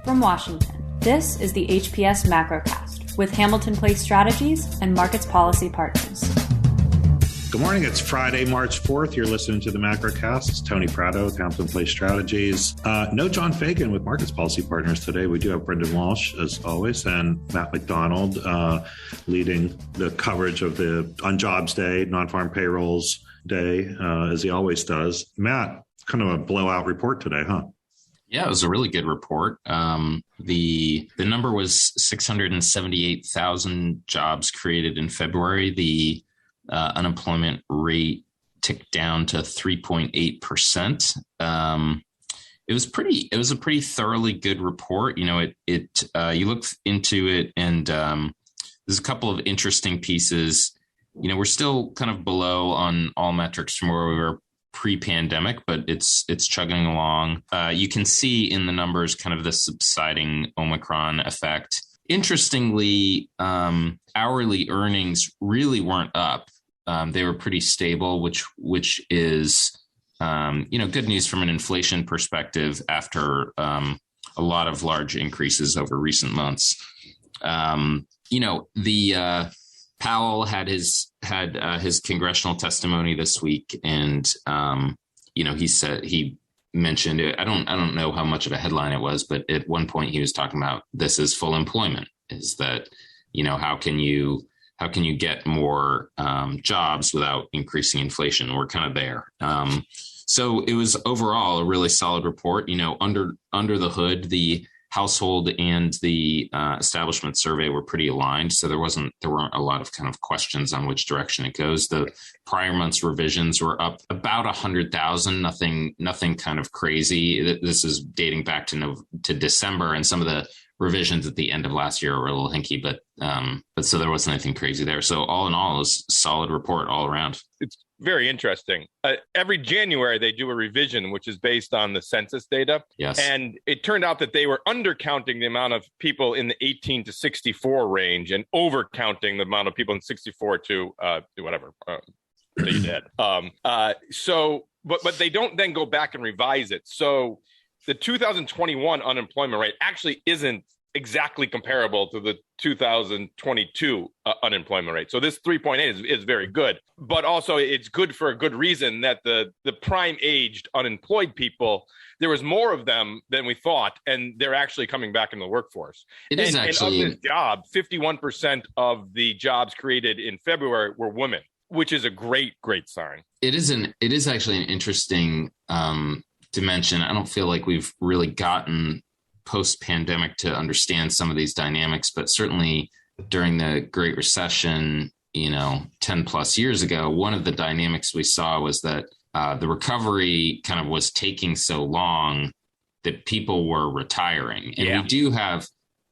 From Washington, this is the HPS Macrocast with Hamilton Place Strategies and Markets Policy Partners. Good morning. It's Friday, March 4th. You're listening to the Macrocast. It's Tony Prado with Hamilton Place Strategies. No John Fagan with Markets Policy Partners today. We do have Brendan Walsh, as always, and Matt McDonald leading the coverage of the on Jobs Day, non-farm payrolls day, as he always does. Matt, kind of a blowout report today, huh? Yeah, it was a really good report. The number was 678,000 jobs created in February. The unemployment rate ticked down to 3.8%. It was a pretty thoroughly good report. You know, you look into it, and there's a couple of interesting pieces. You know, we're still kind of below on all metrics from where we were pre-pandemic, but it's chugging along. You can see in the numbers kind of the subsiding Omicron effect. Interestingly, hourly earnings really weren't up. They were pretty stable, which is good news from an inflation perspective after a lot of large increases over recent months. Powell had his congressional testimony this week, and he mentioned it. I don't know how much of a headline it was, but at one point he was talking about this is full employment. Is that, how can you get more jobs without increasing inflation? We're kind of there. So it was overall a really solid report. Under the hood, the household and the establishment survey were pretty aligned. So there weren't a lot of kind of questions on which direction it goes. The prior month's revisions were up about 100,000, nothing kind of crazy. This is dating back to December, and some of the revisions at the end of last year were a little hinky, but so there wasn't anything crazy there. So all in all, it was a solid report all around. It's very interesting. Every January, they do a revision, which is based on the census data. Yes. And it turned out that they were undercounting the amount of people in the 18 to 64 range and overcounting the amount of people in 64 to whatever they did. But they don't then go back and revise it. So the 2021 unemployment rate actually isn't exactly comparable to the 2022 unemployment rate. So this 3.8 is very good, but also it's good for a good reason that the prime aged unemployed people, there was more of them than we thought, and they're actually coming back in the workworce. And of this job, 51% of the jobs created in February were women, which is a great sign. It is actually an interesting dimension. I don't feel like we've really gotten post-pandemic to understand some of these dynamics, but certainly during the Great Recession, 10 plus years ago, one of the dynamics we saw was that the recovery kind of was taking so long that people were retiring. And we do have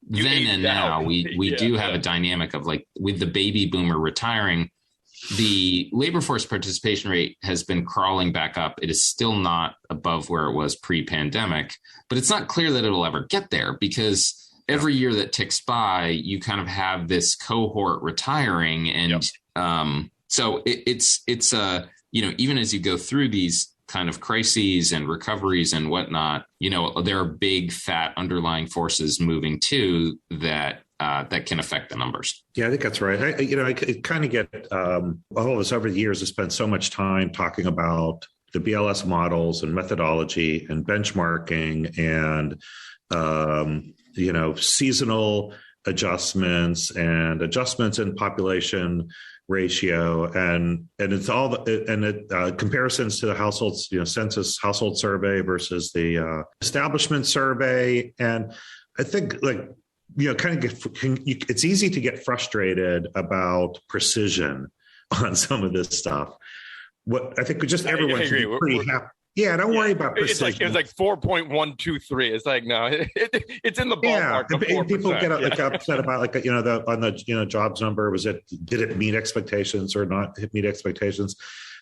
then and now, we do have a dynamic of, like, with the baby boomer retiring, the labor force participation rate has been crawling back up. It is still not above where it was pre-pandemic, but it's not clear that it'll ever get there, because every year that ticks by, you kind of have this cohort retiring. And so it's even as you go through these kind of crises and recoveries and whatnot, there are big, fat underlying forces moving too that can affect the numbers. Yeah, I think that's right. I kind of get all of us over the years have spent so much time talking about the BLS models and methodology and benchmarking and seasonal adjustments and adjustments in population ratio, and it's all comparisons to the households, census household survey versus the establishment survey. And I think, it's easy to get frustrated about precision on some of this stuff. What I think everyone should be pretty happy. Yeah, don't worry about precision. It's like 4.123. It's like, no, it's in the ballpark. Yeah, people get upset about on the jobs number. Did it meet expectations or not meet expectations?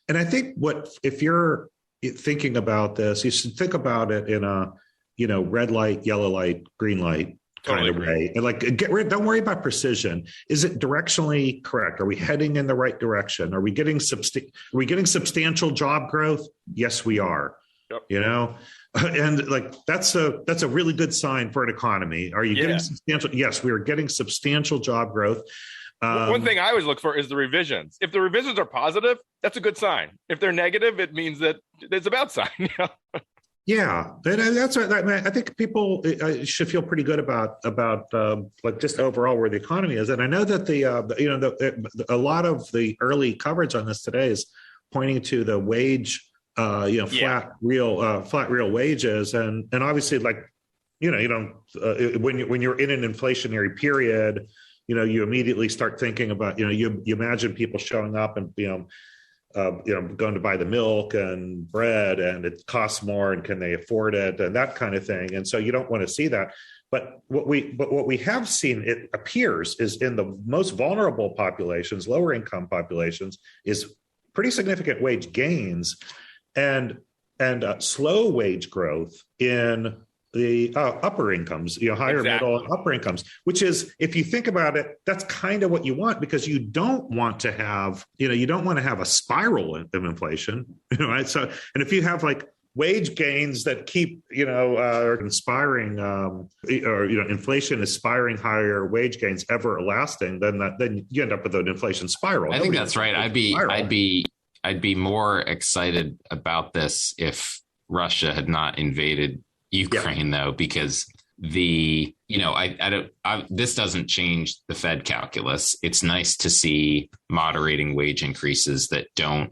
And I think if you're thinking about this, you should think about it in a red light, yellow light, green light kind of way. And don't worry about precision. Is it directionally correct? Are we heading in the right direction? Are we getting substantial job growth? Yes, we are. Yep. And like that's a really good sign for an economy. Are you getting substantial? Yes, we are getting substantial job growth. One thing I always look for is the revisions. If the revisions are positive, that's a good sign. If they're negative, it means that it's a bad sign. Yeah, and that's what I think people should feel pretty good about like just overall where the economy is. And I know that a lot of the early coverage on this today is pointing to the wage, flat real wages, and obviously like when you're in an inflationary period, you immediately start thinking about you imagine people showing up and going to buy the milk and bread, and it costs more, and can they afford it, and that kind of thing. And so you don't want to see that. But what we have seen, it appears, is in the most vulnerable populations, lower income populations, is pretty significant wage gains and slow wage growth in the upper incomes, higher, middle, and upper incomes, which is, if you think about it, that's kind of what you want, because you don't want to have, a spiral of inflation, right? So, and if you have like wage gains that keep, inspiring, inflation aspiring higher wage gains everlasting, then you end up with an inflation spiral. I think that's right. I'd be more excited about this if Russia had not invaded Ukraine, though, because this doesn't change the Fed calculus. It's nice to see moderating wage increases that don't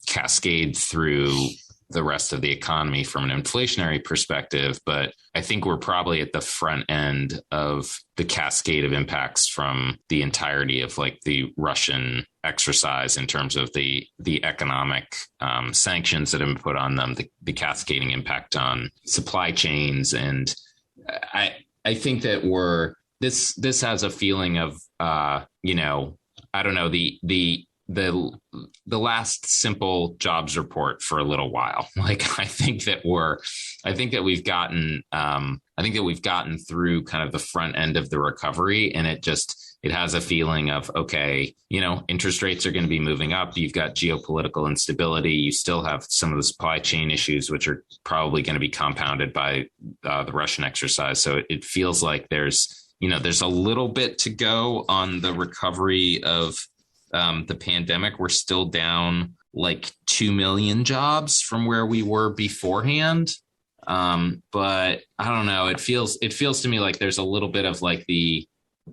cascade through the rest of the economy from an inflationary perspective. But I think we're probably at the front end of the cascade of impacts from the entirety of like the Russian exercise in terms of the economic sanctions that have been put on them, the cascading impact on supply chains. And I think that this has a feeling of, I don't know, the last simple jobs report for a little while. Like, I think that we've gotten through kind of the front end of the recovery, and it has a feeling of, okay, interest rates are going to be moving up. You've got geopolitical instability. You still have some of the supply chain issues, which are probably going to be compounded by the Russian exercise. So it feels like there's a little bit to go on the recovery of the pandemic. We're still down like 2 million jobs from where we were beforehand. But I don't know. It feels to me like there's a little bit of like the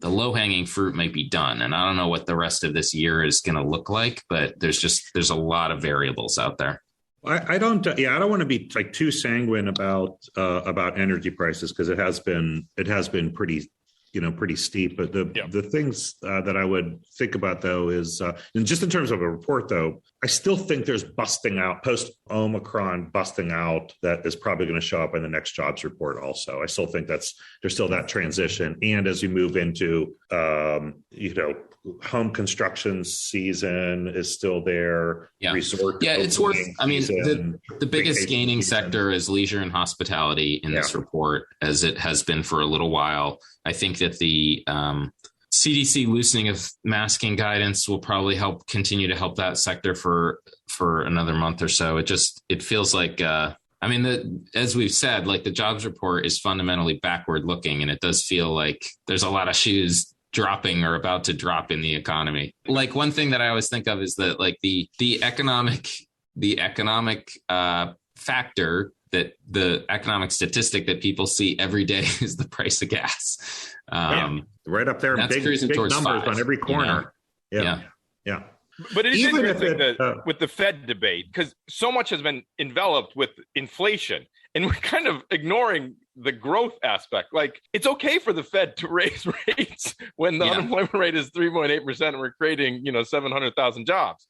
low-hanging fruit might be done. And I don't know what the rest of this year is going to look like, but there's a lot of variables out there. I don't want to be like too sanguine about energy prices, because it has been pretty steep. But the things that I would think about, though, is and just in terms of a report, though, I still think there's busting out, post-Omicron busting out, that is probably going to show up in the next jobs report also. I still think there's still that transition. And as you move into, home construction season is still there. Yeah. Resort. Yeah, it's worth, season, the biggest gaining sector is leisure and hospitality in this report, as it has been for a little while. I think that the CDC loosening of masking guidance will probably continue to help that sector for another month or so. It feels like, as we've said, like the jobs report is fundamentally backward looking, and it does feel like there's a lot of shoes dropping or about to drop in the economy. Like, one thing that I always think of is that like the economic factor, that the economic statistic that people see every day is the price of gas. Right up there, big numbers 5, on every corner. Yeah. But it is interesting that with the Fed debate, because so much has been enveloped with inflation, and we're kind of ignoring the growth aspect. Like, it's okay for the Fed to raise rates when the unemployment rate is 3.8% and we're creating, 700,000 jobs.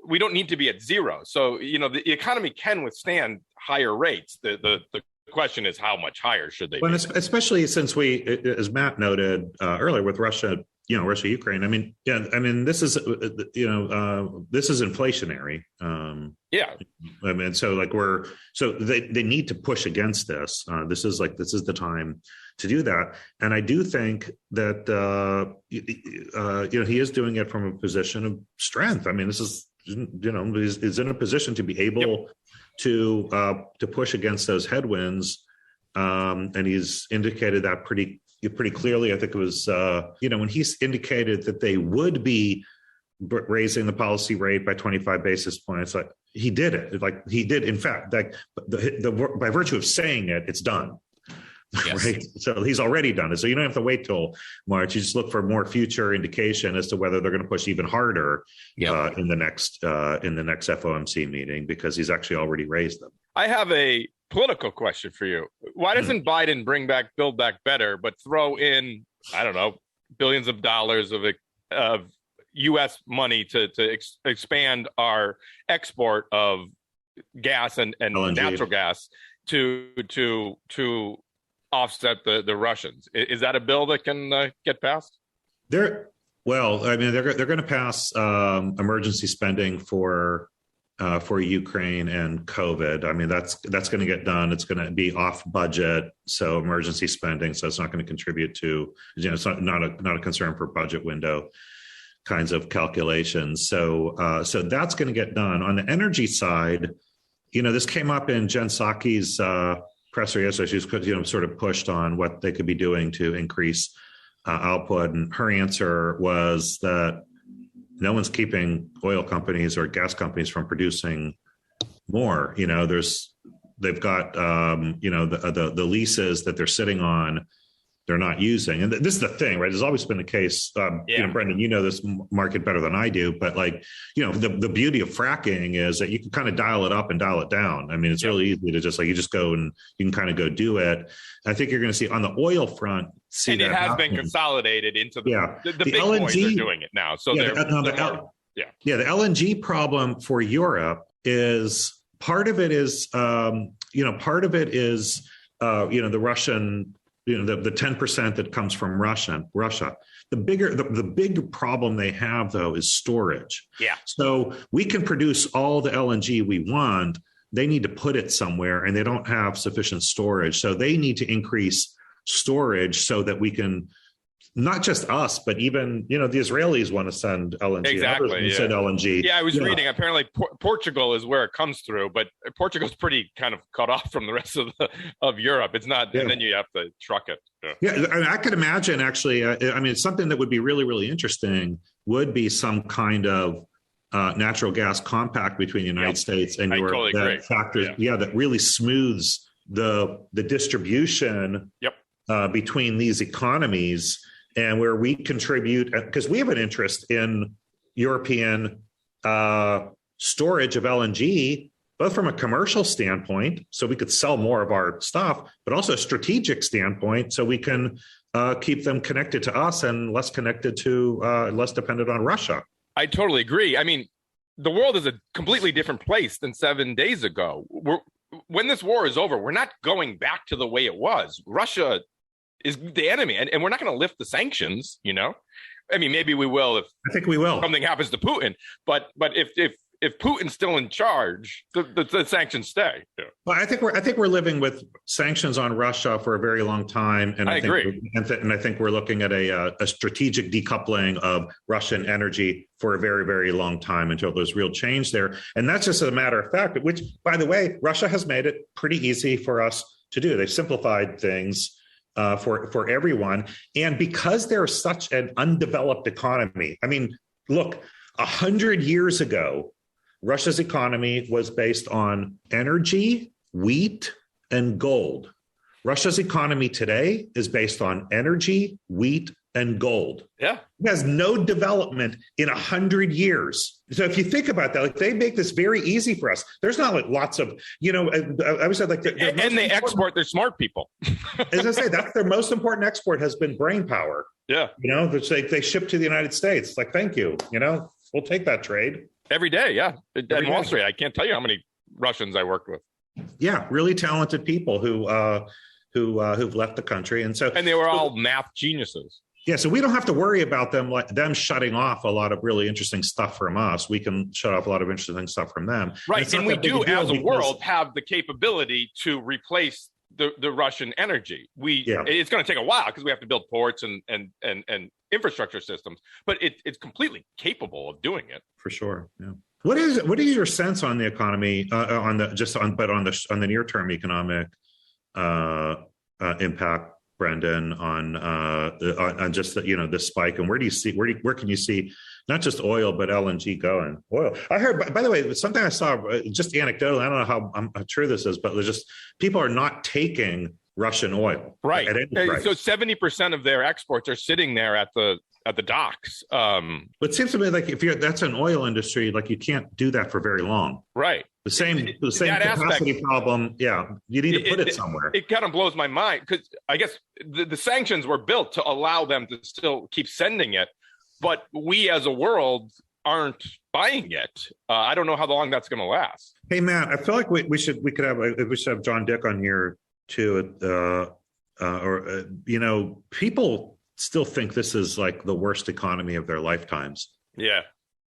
We don't need to be at zero. So, the economy can withstand higher rates. The question is, how much higher should they be? Especially since we, as Matt noted earlier, with Russia, Ukraine. This is, this is inflationary. So they need to push against this. This is the time to do that. And I do think that, he is doing it from a position of strength. This is, he's in a position to be able to push against those headwinds, and he's indicated that pretty clearly. I think it was when he's indicated that they would be raising the policy rate by 25 basis points. Like he did it. Like he did, in fact, like by virtue of saying it, it's done. Yes. Right. So he's already done it. So you don't have to wait till March. You just look for more future indication as to whether they're going to push even harder in the next FOMC meeting, because he's actually already raised them. I have a political question for you. Why doesn't Biden bring back Build Back Better, but throw in, I don't know, billions of dollars of U.S. money to expand our export of gas and natural gas to offset the Russians? Is that a bill that can get passed? They're going to pass emergency spending for Ukraine and COVID. I mean, that's going to get done. It's going to be off budget, so emergency spending. So it's not going to contribute to, it's not a concern for budget window kinds of calculations. So that's going to get done. On the energy side, this came up in Jen Psaki's presser yesterday. She was sort of pushed on what they could be doing to increase output, and her answer was that no one's keeping oil companies or gas companies from producing more. They've got the leases that they're sitting on, they're not using. And this is the thing, right? There's always been the case. Brendan, this market better than I do, but the beauty of fracking is that you can kind of dial it up and dial it down. I mean, it's really easy to just you just go and you can kind of go do it. I think you're going to see on the oil front, and it has been consolidated into the big LNG, boys are doing it now. So the LNG problem for Europe is part of it is the Russian, the 10% that comes from Russia. The big problem they have, though, is storage. Yeah. So we can produce all the LNG we want. They need to put it somewhere, and they don't have sufficient storage. So they need to increase storage so that we can, not just us, but even, the Israelis want to send LNG. Exactly. Send LNG. Yeah, I was reading. Apparently, Portugal is where it comes through, but Portugal's pretty kind of cut off from the rest of Europe. It's not, and then you have to truck it. I could imagine, actually. It's something that would be really, really interesting. Would be some kind of natural gas compact between the United States and Europe. Totally that agree. factors, that really smooths the distribution. Between these economies, and where we contribute, because we have an interest in European storage of LNG, both from a commercial standpoint, so we could sell more of our stuff, but also a strategic standpoint, so we can keep them connected to us and less connected to, less dependent on Russia. I totally agree. I mean, the world is a completely different place than 7 days ago. When this war is over, we're not going back to the way it was. Russia is the enemy, and we're not going to lift the sanctions. I mean, maybe we will if I think we will. Something happens to Putin. But if Putin's still in charge, the sanctions stay. Yeah. Well, I think we're living with sanctions on Russia for a very long time, and I agree. And I think we're looking at a strategic decoupling of Russian energy for a very, very long time until there's real change there. And that's just a matter of fact. Which, by the way, Russia has made it pretty easy for us to do. They've simplified things for everyone. And because they're such an undeveloped economy, I mean, look, 100 years ago, Russia's economy was based on energy, wheat, and gold. Russia's economy today is based on energy, wheat, and gold. Yeah. It has no development in 100 years. So if you think about that, they make this very easy for us. There's not lots of, I would say and they export their smart people. As I say, that's their most important export has been brain power. Yeah. Which they ship to the United States. Thank you. We'll take that trade. Every day. Yeah. At Wall Street, I can't tell you how many Russians I worked with. Yeah. Really talented people who've left the country. And they were all math geniuses. Yeah, so we don't have to worry about them shutting off a lot of really interesting stuff from us. We can shut off a lot of interesting stuff from them. Right, and we do, as a world, have the capability to replace the Russian energy. It's going to take a while because we have to build ports and infrastructure systems, but it's completely capable of doing it. For sure, yeah. What is your sense on the economy on the near term economic impact, Brendan, on just this spike, and where can you see not just oil but LNG going? Oil. I heard, by the way, something I saw just anecdotal. I don't know how true this is, but there's just people are not taking Russian oil, right? At any price. So 70% of their exports are sitting there at the docks. But it seems to me like that's an oil industry, like you can't do that for very long. Right. The same capacity problem. Yeah. You need to put it somewhere. It kind of blows my mind because I guess the sanctions were built to allow them to still keep sending it. But we as a world aren't buying it. I don't know how long that's going to last. Hey, Matt, I feel like we should have John Dick on here too. People still think this is like the worst economy of their lifetimes. Yeah.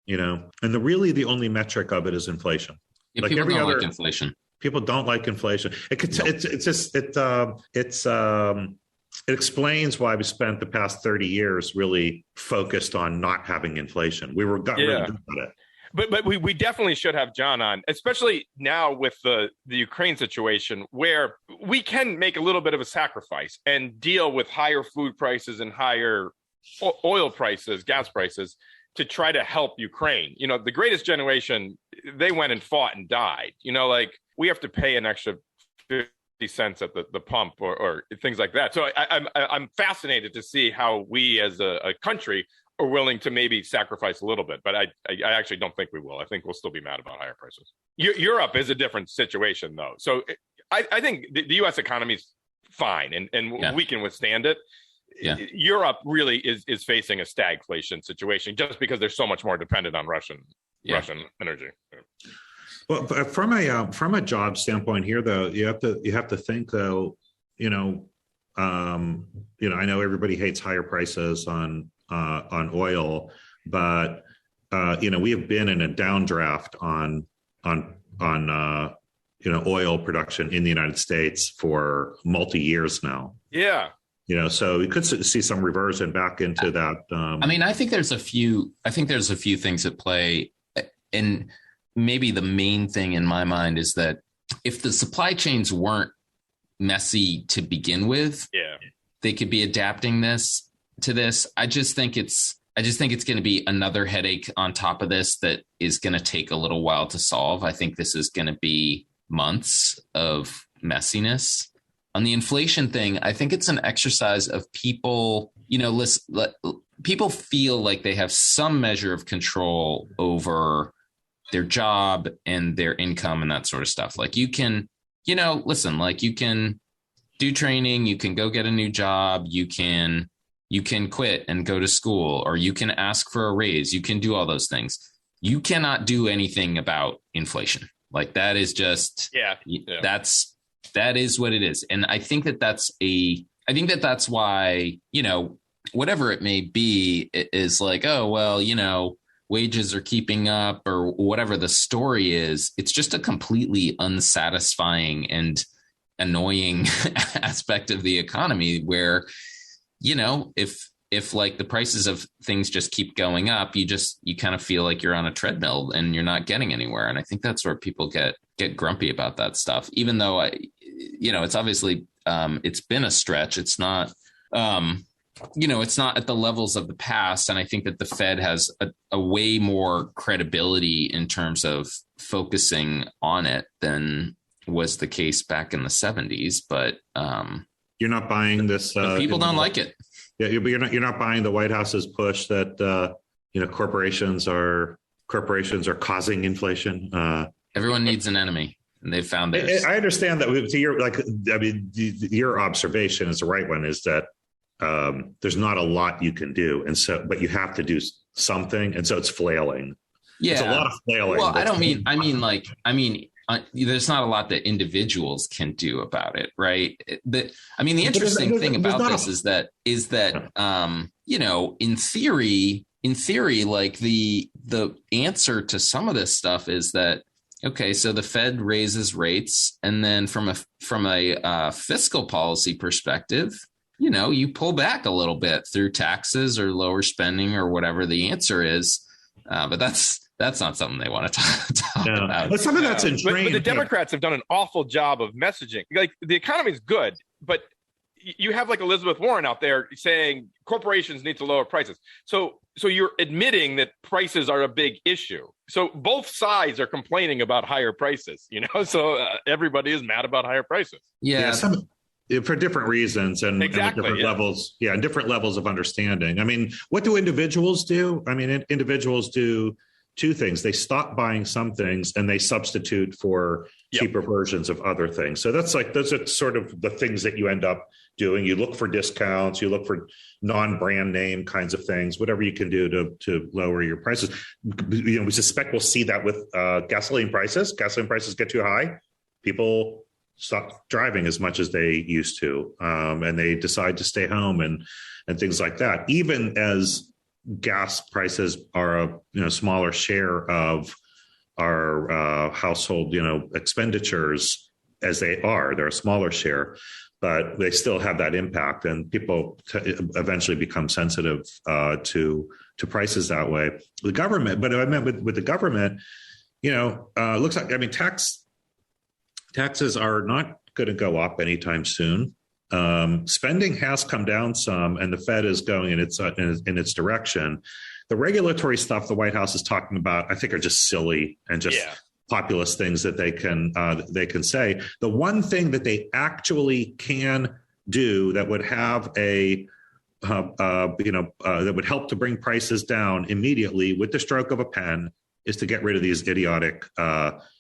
And the only metric of it is inflation. Yeah, like people don't like inflation. People don't like inflation. It explains why we spent the past 30 years really focused on not having inflation. We really good at it. But we definitely should have John on, especially now with the Ukraine situation, where we can make a little bit of a sacrifice and deal with higher food prices and higher oil prices, gas prices, to try to help Ukraine. The greatest generation, they went and fought and died. We have to pay an extra 50 cents at the pump or things like that. So I'm fascinated to see how we as a country are willing to maybe sacrifice a little bit, but I actually don't think we will. I think we'll still be mad about higher prices. Europe is a different situation, though. So I think the U.S. economy is fine, and we can withstand it. Yeah. Europe really is facing a stagflation situation just because they're so much more dependent on Russian energy. Well, from a job standpoint here, though, you have to think, though. I know everybody hates higher prices on oil, but we have been in a downdraft on oil production in the United States for multi years now. Yeah. So we could see some reversion back into that. I think there's a few things at play, and maybe the main thing in my mind is that if the supply chains weren't messy to begin with, they could be adapting to this. I just think it's going to be another headache on top of this that is going to take a little while to solve. I think this is going to be months of messiness. On the inflation thing, I think it's an exercise of people, people feel like they have some measure of control over their job and their income and that sort of stuff. Like you can, you can do training, you can go get a new job, you can quit and go to school, or you can ask for a raise. You can do all those things. You cannot do anything about inflation. Like that is just, that is what it is. And I think that's why, whatever it may be, it is like, oh, well, wages are keeping up or whatever the story is. It's just a completely unsatisfying and annoying aspect of the economy where, if like the prices of things just keep going up, you kind of feel like you're on a treadmill and you're not getting anywhere. And I think that's where people get grumpy about that stuff, even though it's obviously it's been a stretch. It's not, it's not at the levels of the past. And I think that the Fed has a way more credibility in terms of focusing on it than was the case back in the 70s. But you're not buying this. People don't like it. Yeah, you're not buying the White House's push that corporations are causing inflation. Everyone needs an enemy, and they've found theirs. I understand that. Your observation is the right one. Is that there's not a lot you can do, but you have to do something, and so it's flailing. Yeah, it's a lot of flailing. Well, there's not a lot that individuals can do about it, right? The interesting thing about this is that in theory, like the answer to some of this stuff is that, okay, so the Fed raises rates, and then from a fiscal policy perspective, you pull back a little bit through taxes or lower spending or whatever the answer is, but that's that's not something they want to talk about. But some of that's ingrained. But the Democrats have done an awful job of messaging. Like, the economy is good, but you have like Elizabeth Warren out there saying corporations need to lower prices. So you're admitting that prices are a big issue. So both sides are complaining about higher prices, so everybody is mad about higher prices. Yeah. For different reasons and different levels. Yeah. And different levels of understanding. I mean, what do individuals do? I mean, individuals do two things. They stop buying some things and they substitute for cheaper versions of other things. So those are sort of the things that you end up doing. You look for discounts, you look for non-brand name kinds of things, whatever you can do to lower your prices. We suspect we'll see that with gasoline prices. Gasoline prices get too high. People stop driving as much as they used to, and they decide to stay home and things like that. Even as gas prices are a smaller share of our household expenditures as they're a smaller share, but they still have that impact, and people eventually become sensitive to prices that way. The government, but I meant with the government, looks like taxes are not going to go up anytime soon. Spending has come down some, and the Fed is going in its direction. The regulatory stuff the White House is talking about, I think, are just silly and just populist things that they can say. The one thing that they actually can do that would have that would help to bring prices down immediately with the stroke of a pen is to get rid of these idiotic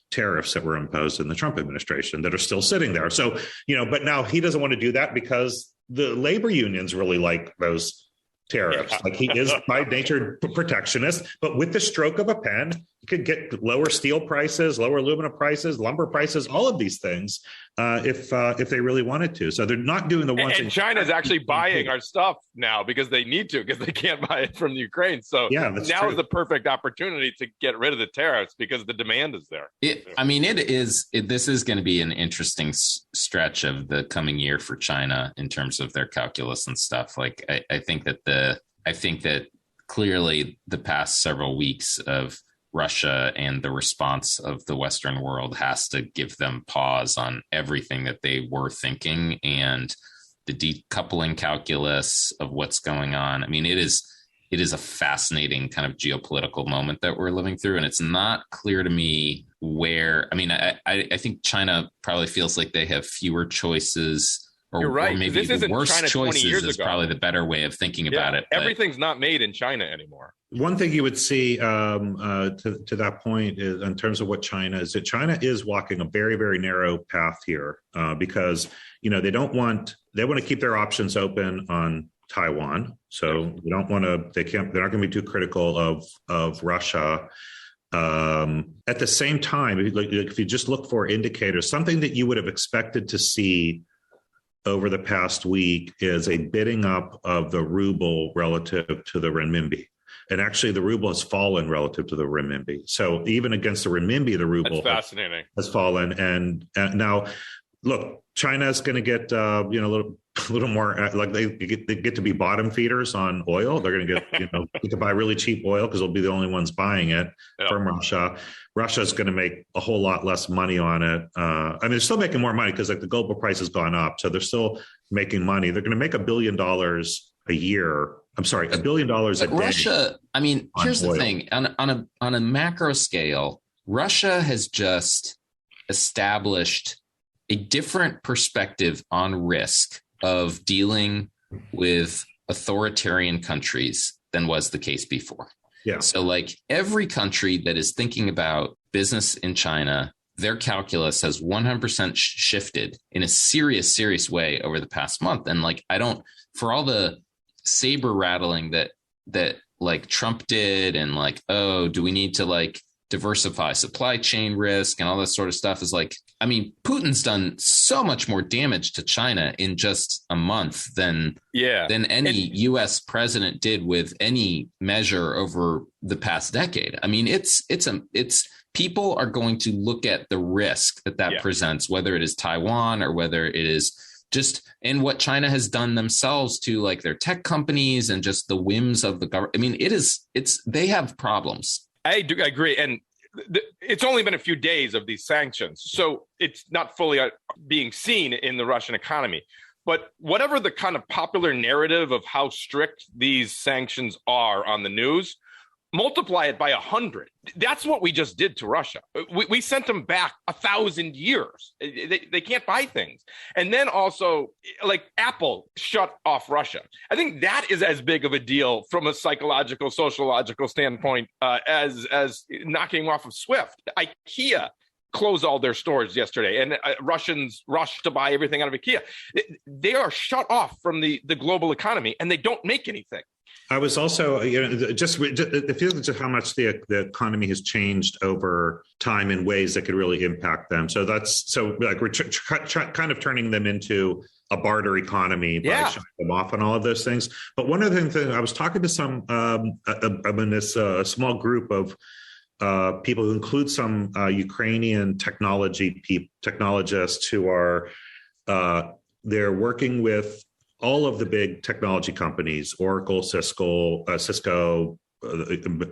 tariffs that were imposed in the Trump administration that are still sitting there. So, but now he doesn't want to do that because the labor unions really like those tariffs. Like, he is by nature protectionist, but with the stroke of a pen, you could get lower steel prices, lower aluminum prices, lumber prices, all of these things, if they really wanted to. So they're not doing the one thing. And China's actually buying our stuff now because they need to, because they can't buy it from Ukraine. So now is the perfect opportunity to get rid of the tariffs because the demand is there. This is going to be an interesting stretch of the coming year for China in terms of their calculus and stuff. Like, I think that clearly the past several weeks of Russia and the response of the Western world has to give them pause on everything that they were thinking and the decoupling calculus of what's going on. I mean, it is a fascinating kind of geopolitical moment that we're living through. And it's not clear to me where, I think China probably feels like they have fewer choices. You're right. Or maybe the worst China choices is probably the better way of thinking about it. Everything's not made in China anymore. One thing you would see to that point is, in terms of what China is, that China is walking a very, very narrow path here because, they want to keep their options open on Taiwan. So they're not going to be too critical of Russia. At the same time, if you just look for indicators, something that you would have expected to see over the past week is a bidding up of the ruble relative to the renminbi. And actually, the ruble has fallen relative to the renminbi. So even against the renminbi, the ruble has fallen. And now, look, China's going to get a little more like they get to be bottom feeders on oil. They're going to get to buy really cheap oil because they'll be the only ones buying it from Russia. Russia's going to make a whole lot less money on it. They're still making more money because the global price has gone up, so they're still making money. They're going to make $1 billion a year. I'm sorry, $1 billion a day. Russia. Here's the thing: on a macro scale, Russia has just established a different perspective on risk of dealing with authoritarian countries than was the case before. Yeah. So like every country that is thinking about business in China, their calculus has 100% shifted in a serious way over the past month. And for all the saber rattling that like Trump did and like, oh, do we need to diversify supply chain risk and all this sort of stuff is Putin's done so much more damage to China in just a month than any U.S. president did with any measure over the past decade. It's people are going to look at the risk that presents, whether it is Taiwan or whether it is just in what China has done themselves to their tech companies and just the whims of the government. They have problems. I agree. And it's only been a few days of these sanctions, so it's not fully being seen in the Russian economy. But whatever the kind of popular narrative of how strict these sanctions are on the news, multiply it by 100. That's what we just did to Russia. We sent them back 1,000 years. They can't buy things. And then also, like Apple shut off Russia. I think that is as big of a deal from a psychological, sociological standpoint as knocking off of SWIFT. IKEA closed all their stores yesterday, and Russians rushed to buy everything out of IKEA. They are shut off from the global economy, and they don't make anything. I was also, just it feels just how much the economy has changed over time in ways that could really impact them. So we're kind of turning them into a barter economy by shutting them off and all of those things. But one of the things that I was talking to some, I'm in this small group of people who include some Ukrainian technologists who are they're working with all of the big technology companies, Oracle, Cisco,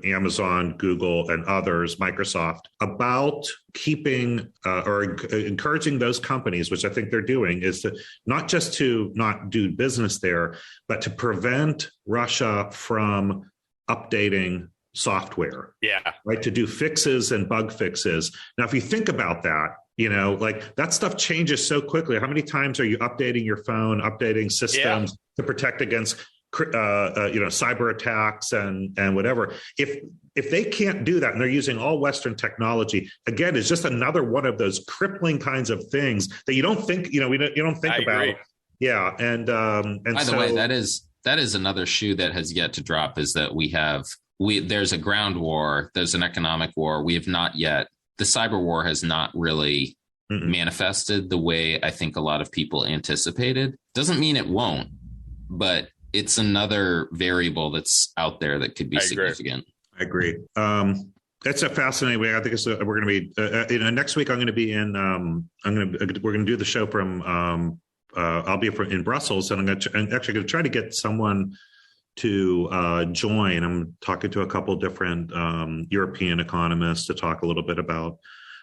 Amazon, Google, and others, Microsoft, about keeping or encouraging those companies, which I think they're doing, is to not just to not do business there, but to prevent Russia from updating software. Yeah. Right. To do fixes and bug fixes. Now, if you think about that, like that stuff changes so quickly. How many times are you updating your phone, updating systems to protect against, cyber attacks and whatever? If they can't do that and they're using all Western technology, again, it's just another one of those crippling kinds of things that you don't think, you don't think about. Agree. Yeah. And by the way, that is another shoe that has yet to drop, is that there's a ground war, there's an economic war. We have not yet. The cyber war has not really manifested the way I think a lot of people anticipated. Doesn't mean it won't, but it's another variable that's out there that could be significant. I agree. That's a fascinating way. I think we're going to be next week. I'm going to be in. We're going to do the show from. I'll be in Brussels, and I'm actually going to try to get someone to join. I'm talking to a couple different European economists to talk a little bit about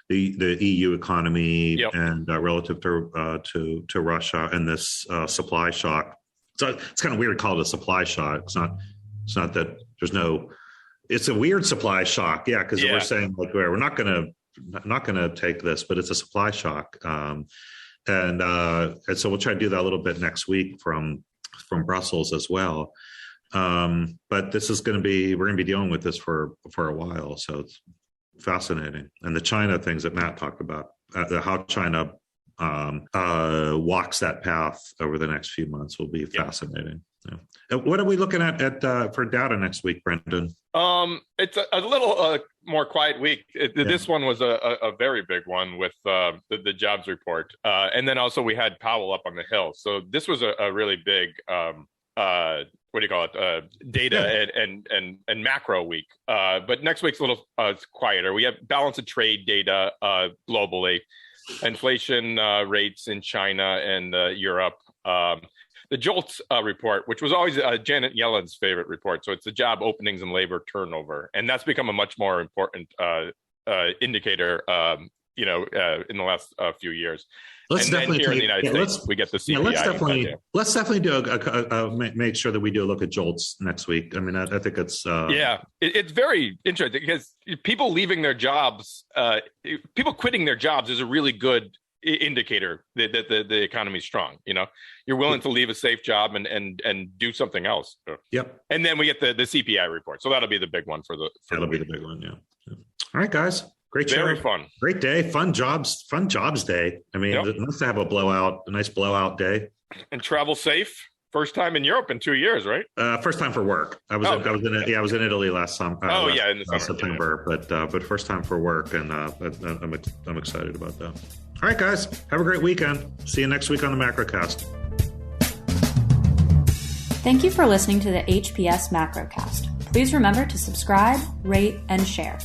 the EU economy and relative to Russia and this supply shock. So it's kind of weird to call it a supply shock. It's not that there's no. It's a weird supply shock, because we're saying like we're not going to take this, but it's a supply shock, and so we'll try to do that a little bit next week from Brussels as well. But this is we're going to be dealing with this for a while. So it's fascinating. And the China things that Matt talked about, how China walks that path over the next few months will be fascinating. Yeah. What are we looking at for data next week, Brendan? It's a little more quiet week. This one was a very big one with the jobs report. And then also we had Powell up on the Hill. So this was a really big what do you call it? Data and macro week. But next week's a little quieter. We have balance of trade data globally, inflation rates in China and Europe. The JOLTS report, which was always Janet Yellen's favorite report. So it's the job openings and labor turnover. And that's become a much more important indicator, in the last few years. Let's definitely here in the United States, we get the CPI. Let's definitely do make sure that we do a look at JOLTS next week. I mean, I think it's it's very interesting because people leaving their jobs, people quitting their jobs is a really good indicator that the economy is strong. You're willing to leave a safe job and do something else. Yep. And then we get the CPI report, so that'll be the big one that'll be the big one. Yeah. All right, guys. Great show. Very fun. Great day. Fun jobs day. I mean, It must have a nice blowout day. And travel safe. First time in Europe in 2 years, right? First time for work. I was in Italy last summer. In the summer. September, but first time for work, and I'm excited about that. All right, guys. Have a great weekend. See you next week on the Macrocast. Thank you for listening to the HPS Macrocast. Please remember to subscribe, rate, and share.